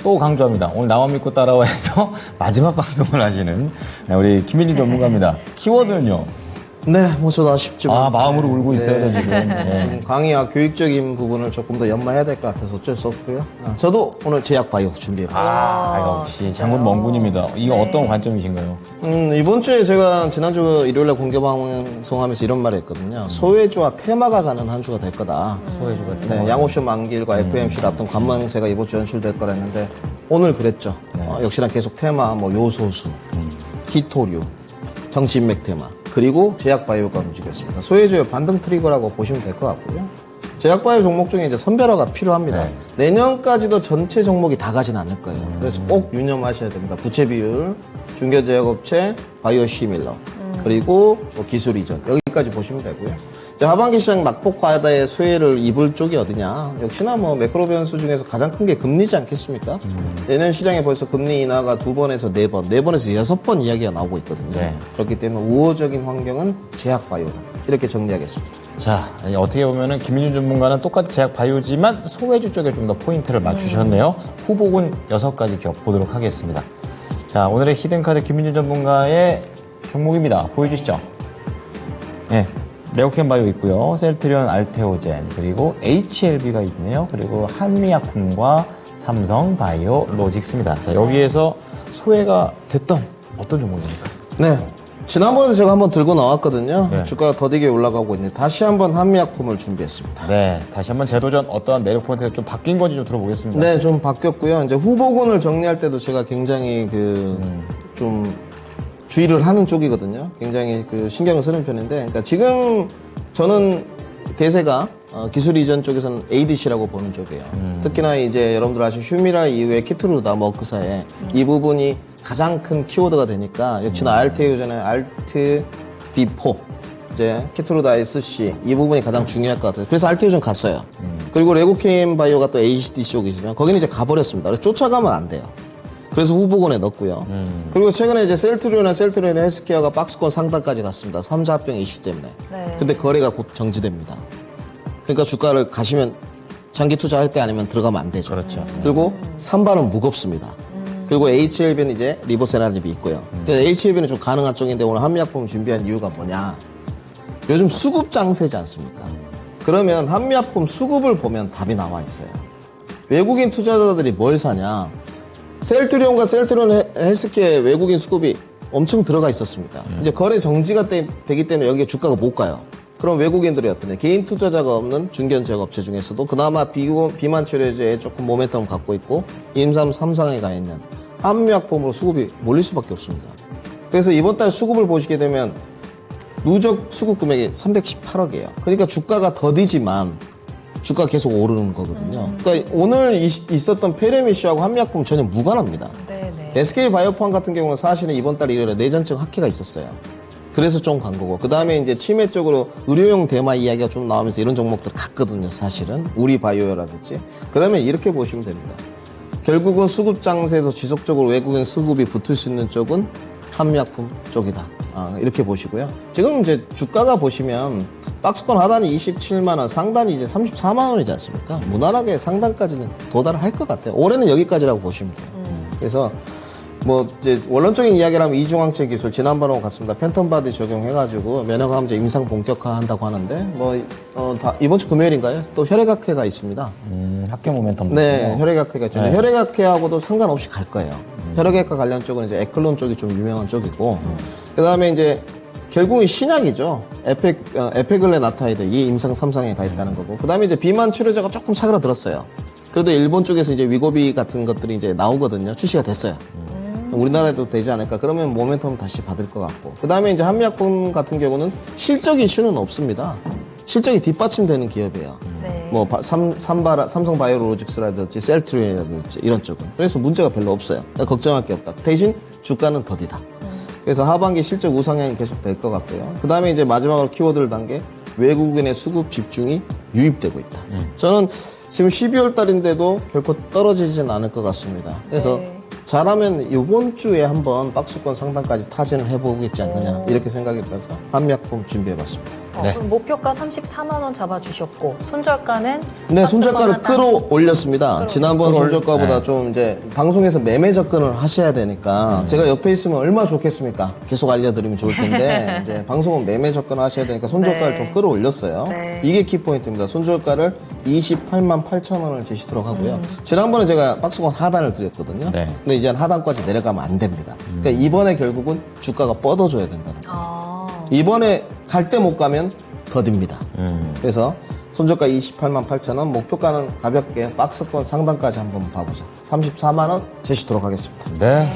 또 강조합니다. 오늘 나만 믿고 따라와에서 마지막 방송을 하시는 우리 김민희 전문가입니다. 키워드는요? 네, 뭐 저도 아쉽지만 마음으로 울고 있어요, 지금. 좀 강의와 교육적인 부분을 조금 더 연마해야 될 것 같아서 어쩔 수 없고요. 저도 오늘 제약바이오 준비해봤습니다. 역시 장군 멍군입니다. 이거 어떤 관점이신가요? 이번 주에 제가 지난주 일요일에 공개 방송하면서 이런 말을 했거든요. 소외주와 테마가 가는 한 주가 될 거다. 소외주가 네, 양옵션 만기일과 FOMC를 앞둔 관망세가 이번 주 연출될 거라 했는데 오늘 그랬죠. 역시나 계속 테마, 뭐 요소수, 기토류, 정치인맥 테마, 그리고 제약바이오가 움직였습니다. 소외주의 반등 트리거라고 보시면 될 것 같고요. 제약바이오 종목 중에 이제 선별화가 필요합니다. 내년까지도 전체 종목이 다 가진 않을 거예요. 그래서 꼭 유념하셔야 됩니다. 부채 비율, 중견제약업체, 바이오 시밀러, 그리고 뭐 기술 이전, 여기까지 보시면 되고요. 이제 하반기 시장 낙폭 과다의 수혜를 입을 쪽이 어디냐? 역시나 뭐 매크로 변수 중에서 가장 큰 게 금리지 않겠습니까? 내년 시장에 벌써 금리 인하가 2번에서 4번, 4번에서 6번 이야기가 나오고 있거든요. 그렇기 때문에 우호적인 환경은 제약바이오다. 이렇게 정리하겠습니다. 자, 어떻게 보면은 김민준 전문가는 똑같이 제약바이오지만 소외주 쪽에 좀 더 포인트를 맞추셨네요. 후보군 6가지 보도록 하겠습니다. 자, 오늘의 히든카드 김민준 전문가의 종목입니다. 보여주시죠. 네. 네오캠 바이오 있고요. 셀트리온 알테오젠, 그리고 HLB가 있네요. 그리고 한미약품과 삼성 바이오 로직스입니다. 자, 여기에서 소외가 됐던 어떤 종목입니까? 네. 지난번에도 제가 한번 들고 나왔거든요. 주가가 더디게 올라가고 있는데 다시 한번 한미약품을 준비했습니다. 네. 다시 한번 재도전 어떠한 매력 포인트가 좀 바뀐 건지 좀 들어보겠습니다. 네, 좀 바뀌었고요. 이제 후보군을 정리할 때도 제가 굉장히 좀 주의를 하는 쪽이거든요. 굉장히 신경을 쓰는 편인데, 그러니까 지금 저는 대세가 기술 이전 쪽에서는 ADC라고 보는 쪽이에요. 특히나 이제 여러분들 아시는 휴미라 이후에 키트루다 머크사에 이 부분이 가장 큰 키워드가 되니까 역시나 알테오전의 알트 B4 이제 키트루다 SC 이 부분이 가장 중요할 것 같아요. 그래서 알테오전 갔어요. 그리고 레고케임 바이오가 또 ADC 쪽이 있으면 거기는 이제 가버렸습니다. 그래서 쫓아가면 안 돼요. 그래서 후보군에 넣었고요. 그리고 최근에 이제 셀트리온 헬스케어가 박스권 상단까지 갔습니다. 3자 합병 이슈 때문에. 근데 거래가 곧 정지됩니다. 그러니까 주가를 가시면 장기 투자할 게 아니면 들어가면 안 되죠. 그렇죠. 그리고 산발은 무겁습니다. 그리고 HLB는 이제 리보세라닙이 있고요. 그래서 HLB는 좀 가능한 쪽인데 오늘 한미약품 준비한 이유가 뭐냐. 요즘 수급 장세지 않습니까? 그러면 한미약품 수급을 보면 답이 나와 있어요. 외국인 투자자들이 뭘 사냐. 셀트리온과 셀트리온 헬스케어에 외국인 수급이 엄청 들어가 있었습니다. 이제 거래 정지가 되기 때문에 여기에 주가가 못 가요. 그럼 외국인들이 어떠냐. 개인 투자자가 없는 중견제약 업체 중에서도 그나마 비만 치료제에 조금 모멘텀을 갖고 있고 임상 3상에 가 있는 한미약품으로 수급이 몰릴 수밖에 없습니다. 그래서 이번 달 수급을 보시게 되면 누적 수급 금액이 318억이에요. 그러니까 주가가 더디지만 주가가 계속 오르는 거거든요. 그러니까 오늘 있었던 페렘 이슈하고 한미약품 전혀 무관합니다. SK 바이오팜 같은 경우는 사실은 이번 달 일요일에 내전증 학회가 있었어요. 그래서 좀 간 거고. 그 다음에 이제 치매 쪽으로 의료용 대마 이야기가 좀 나오면서 이런 종목들 갔거든요, 사실은. 우리 바이오라든지. 그러면 이렇게 보시면 됩니다. 결국은 수급 장세에서 지속적으로 외국인 수급이 붙을 수 있는 쪽은 한미약품 쪽이다. 이렇게 보시고요. 지금 이제 주가가 보시면 박스권 하단이 27만원, 상단이 이제 34만원이지 않습니까? 무난하게 상단까지는 도달할 것 같아요. 올해는 여기까지라고 보시면 돼요. 그래서 뭐 이제 원론적인 이야기를 하면 이중항체 기술 지난번하고 같습니다. 팬텀바디 적용해가지고 면역암제 임상 본격화한다고 하는데 이번 주 금요일인가요? 또 혈액학회가 있습니다. 학교 모멘텀. 네, 혈액학회가 있죠. 혈액학회하고도 상관없이 갈 거예요. 혈액학과 관련 쪽은 이제 에클론 쪽이 좀 유명한 쪽이고, 그 다음에 이제 결국은 신약이죠. 에페글레나타이드 이 임상 3상에 가 있다는 거고, 그 다음에 이제 비만 치료제가 조금 사그라들었어요. 그래도 일본 쪽에서 이제 위고비 같은 것들이 이제 나오거든요. 출시가 됐어요. 우리나라에도 되지 않을까. 그러면 모멘텀 다시 받을 것 같고. 그 다음에 이제 한미약품 같은 경우는 실적 이슈는 없습니다. 실적이 뒷받침되는 기업이에요. 뭐 삼성 바이오로직스라든지 셀트리온이라든지 이런 쪽은. 그래서 문제가 별로 없어요. 걱정할 게 없다. 대신 주가는 더디다. 그래서 하반기 실적 우상향이 계속 될 것 같고요. 그 다음에 이제 마지막으로 키워드를 단 게 외국인의 수급 집중이 유입되고 있다. 저는 지금 12월 달인데도 결코 떨어지진 않을 것 같습니다. 그래서 잘하면 이번 주에 한번 박스권 상단까지 타진을 해보겠지 않느냐 이렇게 생각이 들어서 한미약품 준비해봤습니다. 네. 그럼 목표가 34만 원 잡아주셨고 손절가는 네, 손절가를 박스권 끌어올렸습니다. 지난번 손절가보다 네. 좀 이제 방송에서 매매 접근을 하셔야 되니까 제가 옆에 있으면 얼마나 좋겠습니까? 계속 알려드리면 좋을 텐데 이제 방송은 매매 접근을 하셔야 되니까 손절가를 네. 좀 끌어올렸어요. 네. 이게 키포인트입니다. 손절가를 28만 8천 원을 제시토록 하고요. 지난번에 제가 박스권 하단을 드렸거든요. 네. 근데 이제 하단까지 내려가면 안 됩니다. 그러니까 이번에 결국은 주가가 뻗어줘야 된다는 거예요. 이번에 갈 때 못 가면 더딥니다. 그래서 손절가 28만 8천 원, 목표가는 가볍게 박스권 상단까지 한번 봐보자. 34만 원 제시도록 하겠습니다. 네.